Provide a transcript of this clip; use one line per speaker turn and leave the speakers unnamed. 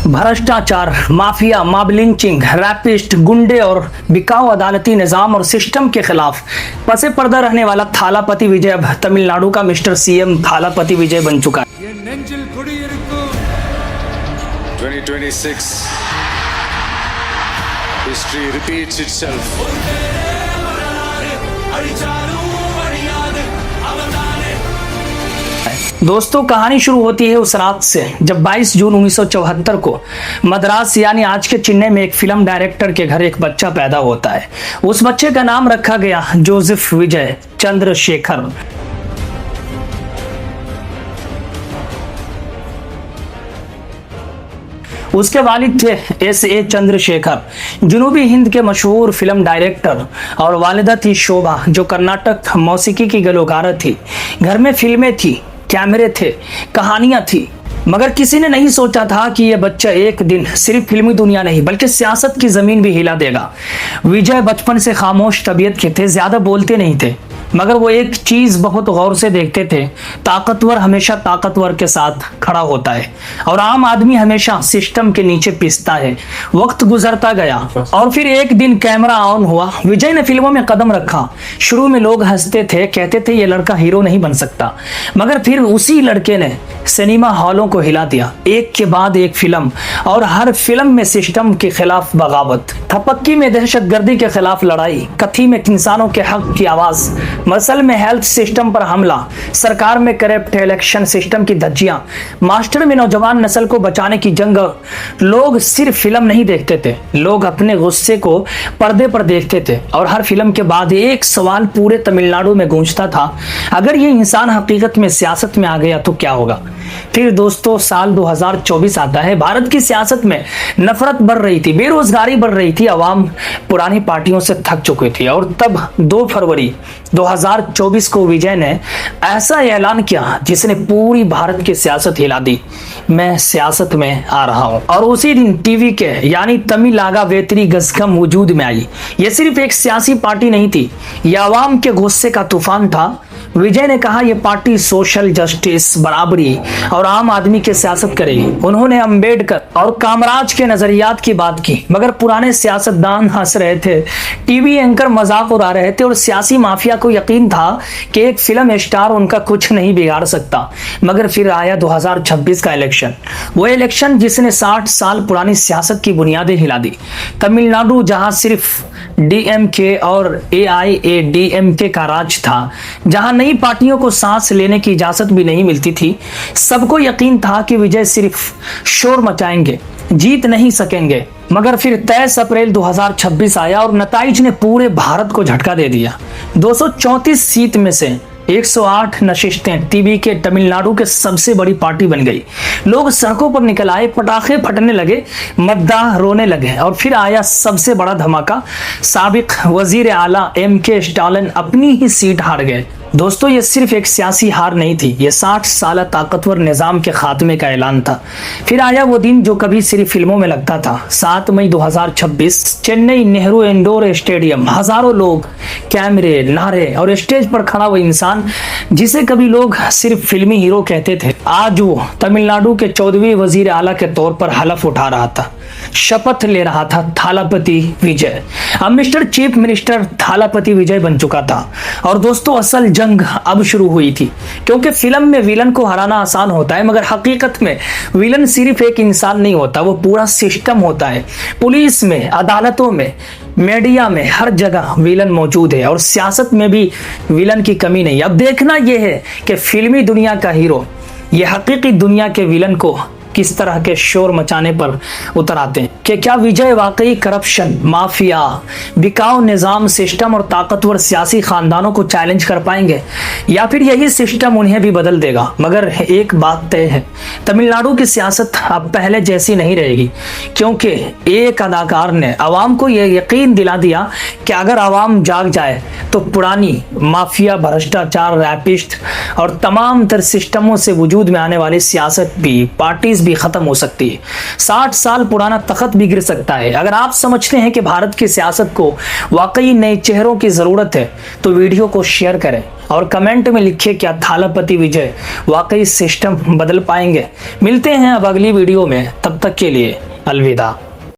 2026 history repeats itself.
दोस्तों, कहानी शुरू होती है उस रात से जब 22 जून 1974 को मद्रास यानी आज के चेन्नई में एक फिल्म डायरेक्टर के घर एक बच्चा पैदा होता है। उस बच्चे का नाम रखा गया जोसेफ विजय चंद्रशेखर। उसके वालिद थे S.A. चंद्रशेखर, जनूबी हिंद के मशहूर फिल्म डायरेक्टर, और वालिदा थी शोभा, जो कर्नाटक मौसीकी की गलोकारा थी। घर में फिल्में थी, कैमरे थे, कहानियां थी, मगर किसी ने नहीं सोचा था कि यह बच्चा एक दिन सिर्फ फिल्मी दुनिया नहीं बल्कि सियासत की जमीन भी हिला देगा। विजय बचपन से खामोश तबीयत के थे, ज्यादा बोलते नहीं थे, मगर वो एक चीज बहुत गौर से देखते थे, ताकतवर हमेशा ताकतवर के साथ खड़ा होता है और आम आदमी हमेशा सिस्टम के नीचे पिसता है। वक्त गुजरता गया और फिर एक दिन कैमरा ऑन हुआ। विजय ने फिल्मों में कदम रखा। शुरू में लोग हंसते थे, कहते थे ये लड़का हीरो नहीं बन सकता, मगर फिर उसी लड़के ने सिनेमा हॉलों को हिला दिया, एक के बाद एक फिल्म, और हर फिल्म में सिस्टम के खिलाफ बगावत, थपक्की में दहशतगर्दी के खिलाफ लड़ाई, कथी में इंसानों के हक की आवाज, मसल में हेल्थ सिस्टम पर हमला, सरकार में करप्ट इलेक्शन सिस्टम की धज्जियां, मास्टर में नौजवान नस्ल को बचाने की जंग। लोग सिर्फ फिल्म नहीं देखते थे, लोग अपने गुस्से को पर्दे पर देखते थे। और हर फिल्म के बाद एक सवाल पूरे तमिलनाडु में गूंजता था, अगर ये इंसान हकीकत में सियासत में आ गया तो क्या होगा। फिर दोस्तों, साल 2024 आता है। भारत की सियासत में नफरत बढ़ रही थी, बेरोजगारी बढ़ रही थी, आवाम पुरानी पार्टियों से थक चुकी थी। और तब 2 फरवरी 2024 को विजय ने ऐसा ऐलान किया जिसने पूरी भारत की सियासत हिला दी, मैं सियासत में आ रहा हूं। और उसी दिन टीवी के यानी तमिलागा वेत्री गजकम वजूद में आई। यह सिर्फ एक सियासी पार्टी नहीं थी, यह आवाम के गुस्से का तूफान था। विजय ने कहा यह पार्टी सोशल जस्टिस, बराबरी और आम आदमी की सियासत करेगी। उन्होंने अंबेडकर और कामराज के नजरियात की बात की, मगर पुराने सियासतदान हंस रहे थे, टीवी एंकर मजाक उड़ा रहे थे और सियासी माफिया को यकीन था कि एक फिल्म स्टार उनका कुछ नहीं बिगाड़ सकता। मगर फिर आया 2026 का इलेक्शन, वो इलेक्शन जिसने 60 साल पुरानी सियासत की बुनियादें हिला दी। तमिलनाडु जहां सिर्फ DMK और AIADMK का राज था, जहां नई पार्टियों को सांस लेने की इजाजत भी नहीं मिलती थी, सबको यकीन था कि विजय सिर्फ शोर मचाएंगे, जीत नहीं सकेंगे। मगर फिर 23 अप्रैल 2026 आया और नताइज ने पूरे भारत को झटका दे दिया। 234 सीट में से 108 नशिस्तें टीवी के तमिलनाडु के सबसे बड़ी पार्टी बन गई। लोग सड़कों पर निकल आए, पटाखे फटने लगे, मतदाता रोने लगे। और फिर आया सबसे बड़ा धमाका, साबिक वजीर आला MK स्टालिन अपनी ही सीट हार गए। दोस्तों, ये सिर्फ एक सियासी हार नहीं थी, ये 60 साल ताकतवर निजाम के खात्मे का ऐलान था। फिर आया वो दिन जो कभी सिर्फ फिल्मों में लगता था, 7 मई 2026, चेन्नई नेहरू इंडोर स्टेडियम, हजारों लोग, कैमरे, नारे और स्टेज पर खड़ा वो इंसान जिसे कभी लोग सिर्फ फिल्मी हीरो कहते थे, आज वो तमिलनाडु के 14वें वजीर आला के तौर पर हलफ उठा रहा था, शपथ ले रहा था, थालापति विजय। अब मिस्टर चीफ मिनिस्टर थालापति विजय बन चुका था। और दोस्तों, असल जंग अब शुरू हुई थी, क्योंकि फिल्म में विलन को हराना आसान होता है, मगर हकीकत में विलन सिर्फ एक इंसान नहीं होता, वो पूरा सिस्टम होता है। पुलिस में, अदालतों में, मीडिया में, हर जगह विलन मौजूद है और सियासत में भी विलन की कमी नहीं। अब देखना यह है कि फिल्मी दुनिया का हीरो ये हकीकी दुनिया के विलन को किस तरह के शोर मचाने पर उतर आते हैं कि क्या विजय वाकई करप्शन, माफिया, बिकाऊ निजाम, सिस्टम और ताकतवर सियासी खानदानों को चैलेंज कर पाएंगे, या फिर यही सिस्टम उन्हें भी बदल देगा। मगर एक बात तय है, तमिलनाडु की सियासत अब पहले जैसी नहीं रहेगी, क्योंकि एक अदाकार ने आवाम को यह यकीन दिला दिया कि अगर आवाम जाग जाए तो पुरानी माफिया, भ्रष्टाचार, रैपिस्ट और तमाम तर सिस्टमों से वजूद में आने वाली सियासत भी, पार्टीज भी खत्म हो सकती है। 60 साल पुराना तख्त बिगड़ सकता है। अगर आप समझते हैं कि भारत की सियासत को वाकई नए चेहरों की जरूरत है तो वीडियो को शेयर करें और कमेंट में लिखिए क्या थालापति विजय वाकई सिस्टम बदल पाएंगे। मिलते हैं अब अगली वीडियो में, तब तक के लिए अलविदा।